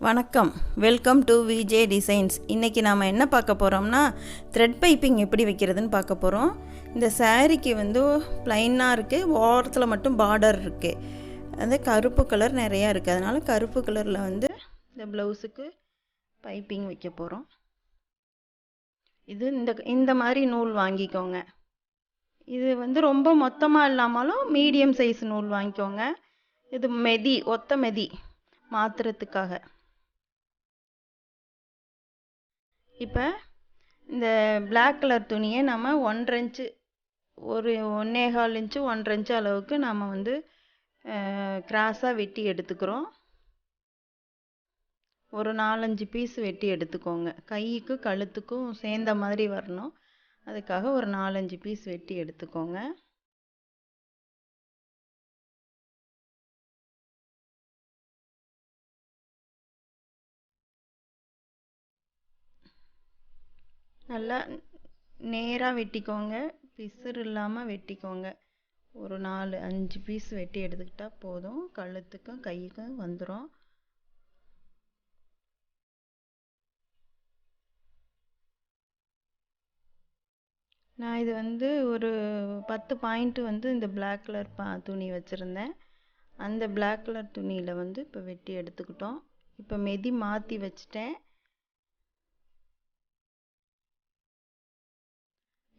வணக்கம், welcome to VJ designs. இன்றைக்கி நாம் என்ன பார்க்க போகிறோம்னா த்ரெட் பைப்பிங் எப்படி வைக்கிறதுன்னு பார்க்க போகிறோம். இந்த சாரீக்கு ப்ளைனாக இருக்குது, ஓரத்தில் மட்டும் பார்டர் இருக்குது. அந்த கருப்பு கலர் நிறையா இருக்குது, அதனால் கருப்பு கலரில் இந்த ப்ளவுஸுக்கு பைப்பிங் வைக்க போகிறோம். இது இந்த மாதிரி நூல் வாங்கிக்கோங்க. இது ரொம்ப மொத்தமாக இல்லாமலும் மீடியம் சைஸ் நூல் வாங்கிக்கோங்க. இது ஒத்த மெதி மாற்றுறதுக்காக. இப்போ இந்த பிளாக் கலர் துணியை நம்ம 1.5 இன்ச்சு, ஒரு 1.25 இன்ச்சு 1.5 இன்ச்சு அளவுக்கு நாம் கிராஸாக வெட்டி எடுத்துக்கிறோம். ஒரு 4-5 பீஸ் வெட்டி எடுத்துக்கோங்க. கைக்கும் கழுத்துக்கும் சேர்ந்த மாதிரி வரணும், அதுக்காக ஒரு 4-5 பீஸ் வெட்டி எடுத்துக்கோங்க. நல்லா நேராக வெட்டிக்கோங்க, பிசுறு இல்லாமல் வெட்டிக்கோங்க. ஒரு 4-5 பீஸ் வெட்டி எடுத்துக்கிட்டால் போதும், கழுத்துக்கும் கைக்கும் வந்துடும். நான் இது ஒரு 10 பாயிண்ட் இந்த பிளாக் கலர் துணி வச்சுருந்தேன். அந்த பிளாக் கலர் துணியில் இப்போ வெட்டி எடுத்துக்கிட்டோம். இப்போ மெதி மாற்றி வச்சிட்டேன்.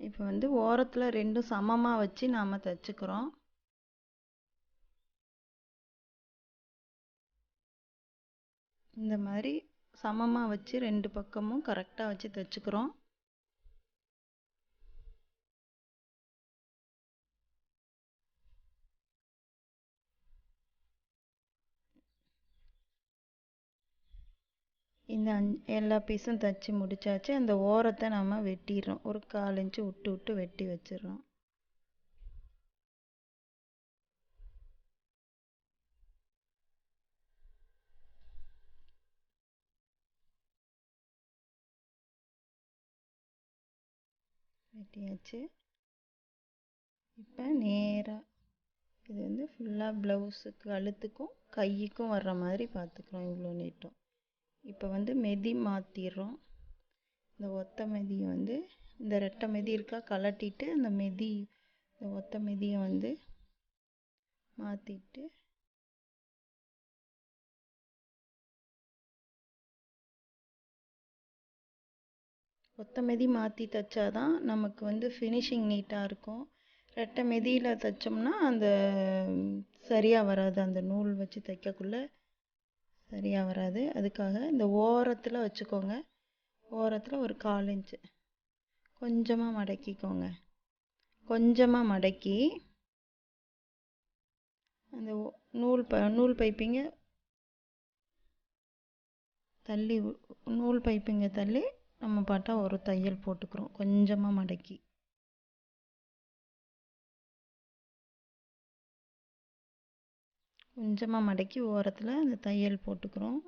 இப்போ ஓரத்தில் ரெண்டும் சமமாக வச்சு நாம் தைச்சிக்கிறோம். இந்த மாதிரி சமமாக வச்சு 2 பக்கமும் கரெக்டாக வச்சு தைச்சிக்கிறோம். இந்த எல்லா பீஸும் தைச்சி முடிச்சாச்சு. அந்த ஓரத்தை நம்ம வெட்டிடுறோம், ஒரு 1/4 இன்ச்சு விட்டு விட்டு வெட்டி வச்சிடுறோம். வெட்டியாச்சு. இப்போ நேராக இது ஃபுல்லாக ப்ளவுஸுக்கு கழுத்துக்கும் கைக்கும் வர்ற மாதிரி பார்த்துக்குறோம். இவ்வளோ நீட்டம். இப்போ மெதி மாற்றிடுறோம். இந்த ஒத்த மெதியை இந்த ரெட்டை மெதி இருக்கா கலட்டிட்டு அந்த மெதி, இந்த ஒத்த மெதியை மாற்றிட்டு ஒத்த மெதி மாற்றி தைச்சாதான் நமக்கு ஃபினிஷிங் நீட்டாக இருக்கும். ரெட்டை மெதியில் தைச்சோம்னா அந்த சரியாக வராது, அந்த நூல் வச்சு தைக்கக்குள்ளே சரியாக வராது. அதுக்காக இந்த ஓரத்தில் வச்சுக்கோங்க. ஓரத்தில் ஒரு 1/4 இன்ச்சு கொஞ்சமாக மடக்கிக்கோங்க. கொஞ்சமாக மடக்கி அந்த நூல் பைப்பிங்கை தள்ளி நம்ம பாட்டா ஒரு தையல் போட்டுக்கிறோம். கொஞ்சமாக மடக்கி ஓரத்தில் அந்த தையல் போட்டுக்கிறோம்.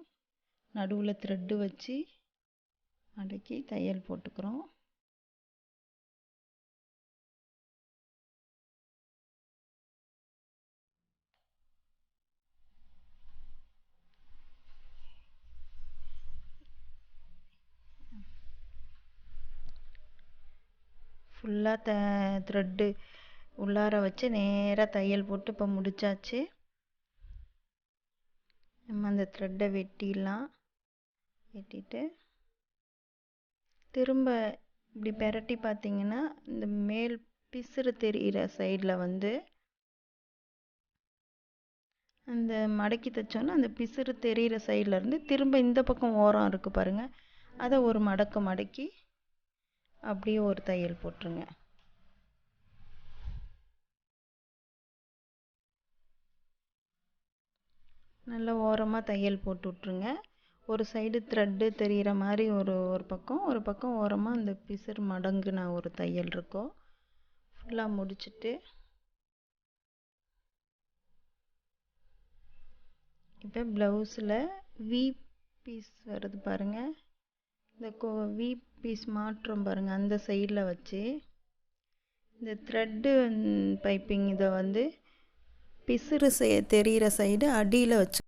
நடுவில் த்ரெட்டு வச்சு மடக்கி தையல் போட்டுக்கிறோம். ஃபுல்லாக த்ரெட்டு உள்ளார வச்சு நேராக தையல் போட்டு இப்போ முடிச்சாச்சு. நம்ம அந்த த்ரெட்டை வெட்டிடலாம். வெட்டிட்டு திரும்ப இப்படி பெரட்டி பார்த்தீங்கன்னா இந்த மேல் பிசுறு தெரிகிற சைடில் அந்த மடக்கி தைச்சோன்னா அந்த பிசுறு தெரிகிற சைட்லேருந்து திரும்ப இந்த பக்கம் ஓரம் இருக்குது பாருங்கள், அதை ஒரு மடக்கி அப்படியே ஒரு தையல் போட்டுருங்க. நல்லா ஓரமாக தையல் போட்டு விட்ருங்க. ஒரு சைடு த்ரெட்டு தெரிகிற மாதிரி ஒரு பக்கம் ஓரமாக அந்த பிசுறு மடங்குன ஒரு தையல் இருக்கும். ஃபுல்லாக முடிச்சுட்டு இப்போ ப்ளவுஸில் வி பீஸ் வருது பாருங்கள், இந்த வி பீஸ் மாற்றம் பாருங்கள், அந்த சைடில் வச்சு இந்த த்ரெட்டு பைப்பிங் இதை பிசுறு தெரிகிற சைடு அடியில் வச்சு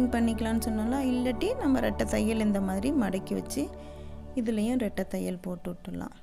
பண்ணிக்கலாம்னு சொன்னாலும், இல்லாட்டி நம்ம ரெட்டை தையல் இந்த மாதிரி மடக்கி வச்சு இதுலேயும் ரெட்டை தையல் போட்டு விட்டுடலாம்.